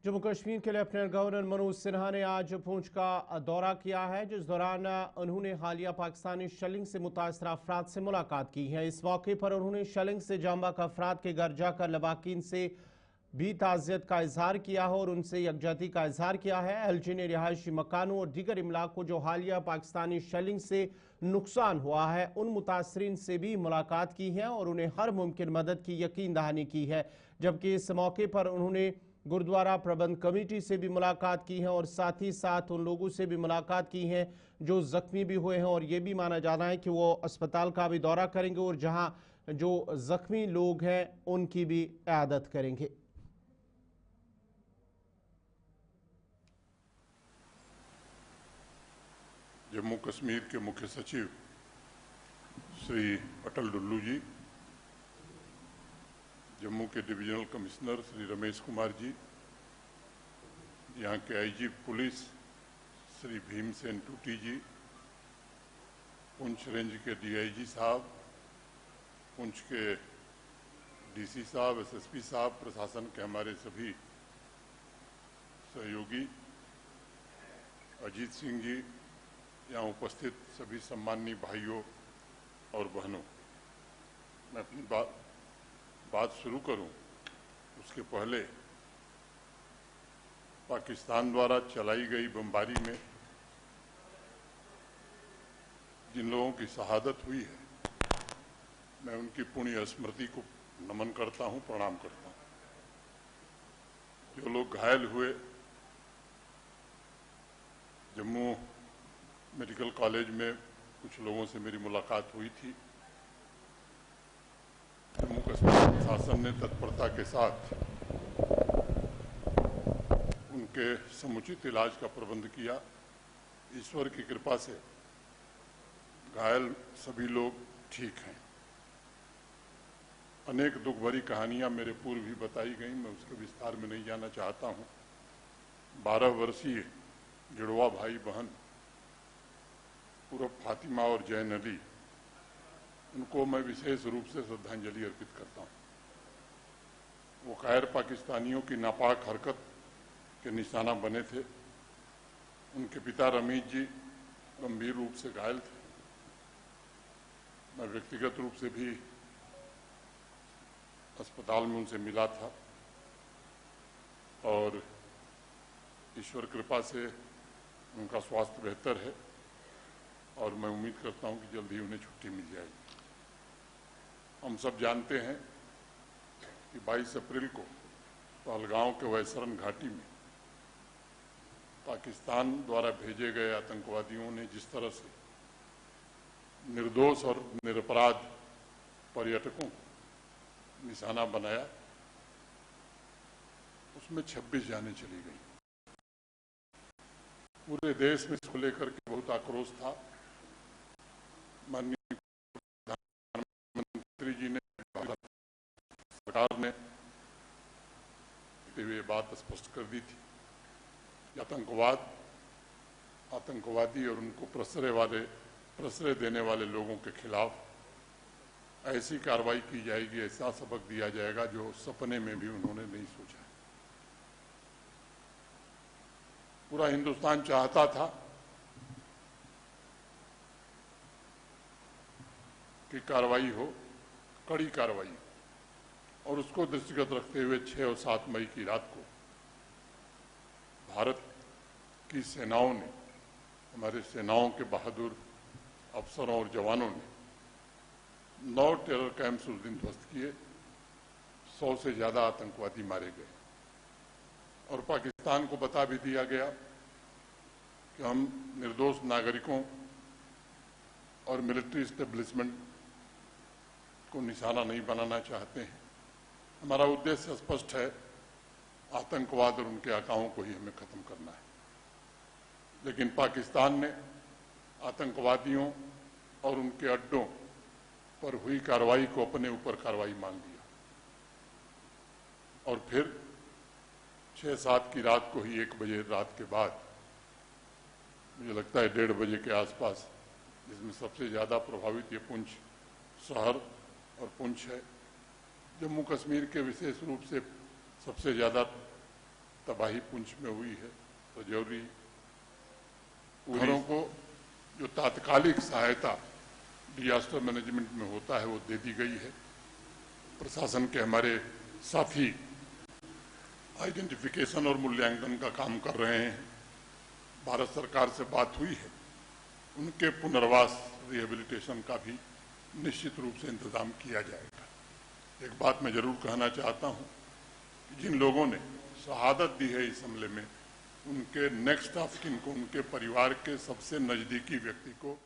जम्मू कश्मीर के lieutenant governor Manoj Sinha ने आज पुंछ का दौरा किया है, जिस दौरान उन्होंने हालिया पाकिस्तानी शेलिंग से मुतासर अफराद से मुलाकात की है। इस मौके पर उन्होंने शेलिंग से जांबा का अफराद के घर जाकर लवाकिन से भी ताज़ियत का इजहार किया है और उनसे यकजहती का इजहार किया है। एलजी ने रिहायशी मकानों और दीगर इमलाक को जो हालिया पाकिस्तानी शेलिंग से नुकसान हुआ है उन मुतासरीन से भी मुलाकात की है और उन्हें हर मुमकिन मदद की यकीन दहानी की है। जबकि इस मौके पर उन्होंने गुरुद्वारा प्रबंध कमेटी से भी मुलाकात की है और साथ ही साथ उन लोगों से भी मुलाकात की है जो जख्मी भी हुए हैं और ये भी माना जा रहा है कि वो अस्पताल का भी दौरा करेंगे और जहां जो जख्मी लोग हैं उनकी भी इयादत करेंगे। जम्मू कश्मीर के मुख्य सचिव श्री अटल डुल्लू जी, जम्मू के डिविजनल कमिश्नर श्री रमेश कुमार जी, यहाँ के आईजी पुलिस श्री भीमसेन टूटी जी, पुंछ रेंज के डीआईजी साहब, पुंछ के डीसी साहब, एसएसपी साहब, प्रशासन के हमारे सभी सहयोगी, अजीत सिंह जी, यहाँ उपस्थित सभी सम्माननीय भाइयों और बहनों, मैं अपनी बात शुरू करूं उसके पहले पाकिस्तान द्वारा चलाई गई बमबारी में जिन लोगों की शहादत हुई है, मैं उनकी पुण्य स्मृति को नमन करता हूं, प्रणाम करता हूं। जो लोग घायल हुए, जम्मू मेडिकल कॉलेज में कुछ लोगों से मेरी मुलाकात हुई थी। जम्मू कश्मीर प्रशासन ने तत्परता के साथ उनके समुचित इलाज का प्रबंध किया। ईश्वर की कृपा से घायल सभी लोग ठीक हैं। अनेक दुख भरी कहानियां मेरे पूर्व भी बताई गई, मैं उसके विस्तार में नहीं जाना चाहता हूं। 12 वर्षीय जुड़वा भाई बहन पूर्व फातिमा और जैन अली, उनको मैं विशेष रूप से श्रद्धांजलि अर्पित करता हूं। वो गैर पाकिस्तानियों की नापाक हरकत के निशाना बने थे। उनके पिता रमीज जी गंभीर रूप से घायल थे। मैं व्यक्तिगत रूप से भी अस्पताल में उनसे मिला था और ईश्वर कृपा से उनका स्वास्थ्य बेहतर है और मैं उम्मीद करता हूं कि जल्द ही उन्हें छुट्टी मिल जाएगी। हम सब जानते हैं कि 22 अप्रैल को पहलगांव के वैसरन घाटी में पाकिस्तान द्वारा भेजे गए आतंकवादियों ने जिस तरह से निर्दोष और निरपराध पर्यटकों को निशाना बनाया, उसमें 26 जानें चली गई। पूरे देश में इसको लेकर के बहुत आक्रोश था। माननीय प्रधानमंत्री जी ने, सरकार ने ये बात स्पष्ट कर दी थी कि आतंकवादी और उनको प्रश्रय देने वाले लोगों के खिलाफ ऐसी कार्रवाई की जाएगी, ऐसा सबक दिया जाएगा जो सपने में भी उन्होंने नहीं सोचा। पूरा हिंदुस्तान चाहता था कि कार्रवाई हो, कड़ी कार्रवाई, और उसको दृष्टिगत रखते हुए 6 और 7 मई की रात को भारत की सेनाओं ने, हमारे सेनाओं के बहादुर अफसरों और जवानों ने 9 टेरर कैंप्स उस दिन ध्वस्त किए। 100 से ज्यादा आतंकवादी मारे गए और पाकिस्तान को बता भी दिया गया कि हम निर्दोष नागरिकों और मिलिट्री एस्टेब्लिशमेंट को निशाना नहीं बनाना चाहते हैं। हमारा उद्देश्य स्पष्ट है, आतंकवाद और उनके आकाओं को ही हमें खत्म करना है। लेकिन पाकिस्तान ने आतंकवादियों और उनके अड्डों पर हुई कार्रवाई को अपने ऊपर कार्रवाई मान लिया और फिर 6-7 की रात को ही 1 बजे रात के बाद, मुझे लगता है 1:30 बजे के आसपास, जिसमें सबसे ज़्यादा प्रभावित ये पुंछ शहर और पुंछ है, जम्मू कश्मीर के विशेष रूप से सबसे ज़्यादा तबाही पुंछ में हुई है, रजौरी घरों को जो तात्कालिक सहायता डिजास्टर मैनेजमेंट में होता है वो दे दी गई है। प्रशासन के हमारे साथी आइडेंटिफिकेशन और मूल्यांकन का काम कर रहे हैं। भारत सरकार से बात हुई है, उनके पुनर्वास रिहेबिलिटेशन का भी निश्चित रूप से इंतजाम किया जाएगा। एक बात मैं जरूर कहना चाहता हूं कि जिन लोगों ने शहादत दी है इस हमले में, उनके नेक्स्ट ऑफ किन को, उनके परिवार के सबसे नजदीकी व्यक्ति को